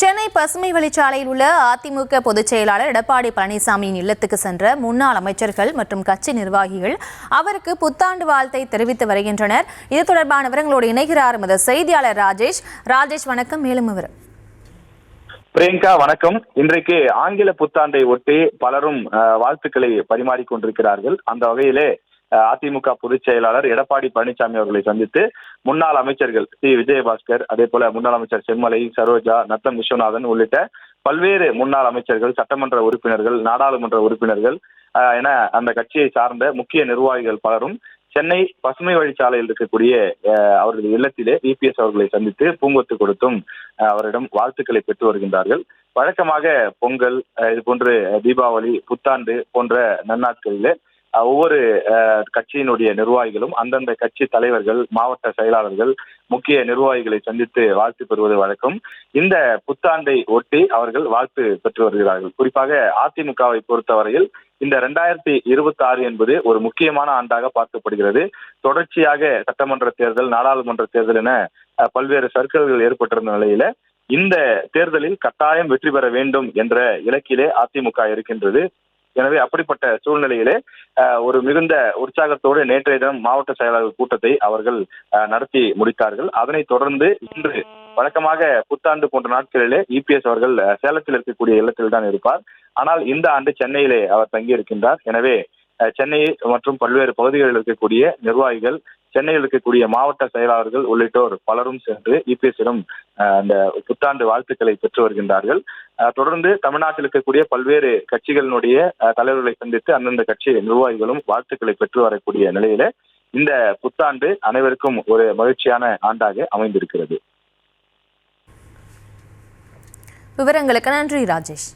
சென்னை பசுமை வழிச்சாலையில் உள்ள அதிமுக பொதுச் செயலாளர் எடப்பாடி பழனிசாமியின் இல்லத்துக்கு சென்ற முன்னாள் அமைச்சர்கள் மற்றும் கட்சி நிர்வாகிகள் அவருக்கு புத்தாண்டு வாழ்த்தை தெரிவித்து வருகின்றனர். இது தொடர்பான விவரங்களோடு இணைகிறார் எமது செய்தியாளர் ராஜேஷ். வணக்கம். மேலும் விவரம். பிரியங்கா வணக்கம். இன்றைக்கு ஆங்கில புத்தாண்டை ஒட்டி பலரும் வாழ்த்துக்களை பரிமாறிக்கொண்டிருக்கிறார்கள். அந்த வகையிலே அதிமுக பொதுச் செயலாளர் எடப்பாடி பழனிசாமி அவர்களை சந்தித்து முன்னாள் அமைச்சர்கள் சி விஜயபாஸ்கர், அதே போல முன்னாள் அமைச்சர் செம்மலை, சரோஜா, நத்தம் விஸ்வநாதன் உள்ளிட்ட பல்வேறு முன்னாள் அமைச்சர்கள், சட்டமன்ற உறுப்பினர்கள், நாடாளுமன்ற உறுப்பினர்கள் என அந்த கட்சியை சார்ந்த முக்கிய நிர்வாகிகள் பலரும் சென்னை பசுமை வழிச்சாலையில் இருக்கக்கூடிய அவரது இல்லத்திலே இபிஎஸ் அவர்களை சந்தித்து பூங்கொத்து கொடுத்தும் அவரிடம் வாழ்த்துக்களை பெற்று வருகின்றார்கள். வழக்கமாக பொங்கல், இது போன்று தீபாவளி, புத்தாண்டு போன்ற நன்னாட்களிலே ஒவ்வொரு கட்சியினுடைய நிர்வாகிகளும் அந்தந்த கட்சி தலைவர்கள், மாவட்ட செயலாளர்கள், முக்கிய நிர்வாகிகளை சந்தித்து வாழ்த்து பெறுவது வழக்கம். இந்த புத்தாண்டை ஒட்டி அவர்கள் வாழ்த்து பெற்று வருகிறார்கள். குறிப்பாக அதிமுகவை பொறுத்தவரையில் இந்த 2026 என்பது ஒரு முக்கியமான ஆண்டாக பார்க்கப்படுகிறது. தொடர்ச்சியாக சட்டமன்ற தேர்தல், நாடாளுமன்ற தேர்தல் என பல்வேறு சர்க்கிள்கள் ஏற்பட்டிருந்த நிலையில இந்த தேர்தலில் கட்டாயம் வெற்றி பெற வேண்டும் என்ற இலக்கிலே அதிமுக இருக்கின்றது. எனவே அப்படிப்பட்ட சூழ்நிலையிலே ஒரு மிகுந்த உற்சாகத்தோடு நேற்றைய தினம் மாவட்ட செயலாளர் கூட்டத்தை அவர்கள் நடத்தி முடித்தார்கள். அதனைத் தொடர்ந்து இன்று வழக்கமாக புத்தாண்டு போன்ற நாட்களிலே இபிஎஸ் அவர்கள் சேலத்தில் இருக்கக்கூடிய இல்லத்தில் தான் இருப்பார். ஆனால் இந்த ஆண்டு சென்னையிலே அவர் தங்கியிருக்கின்றார். எனவே சென்னை மற்றும் பல்வேறு பகுதிகளில் இருக்கக்கூடிய நிர்வாகிகள், சென்னையில் இருக்கக்கூடிய மாவட்ட செயலாளர்கள் உள்ளிட்டோர் பலரும் சென்று இபிஎஸ்ஸிடம் அந்த புத்தாண்டு வாழ்த்துக்களை பெற்று வருகின்றார்கள். தொடர்ந்து தமிழ்நாட்டில் இருக்கக்கூடிய பல்வேறு கட்சிகளினுடைய தலைவர்களை சந்தித்து அந்தந்த கட்சி நிர்வாகிகளும் வாழ்த்துக்களை பெற்று வரக்கூடிய நிலையில இந்த புத்தாண்டு அனைவருக்கும் ஒரு மகிழ்ச்சியான ஆண்டாக அமைந்திருக்கிறது. விவரங்களுக்கு நன்றி ராஜேஷ்.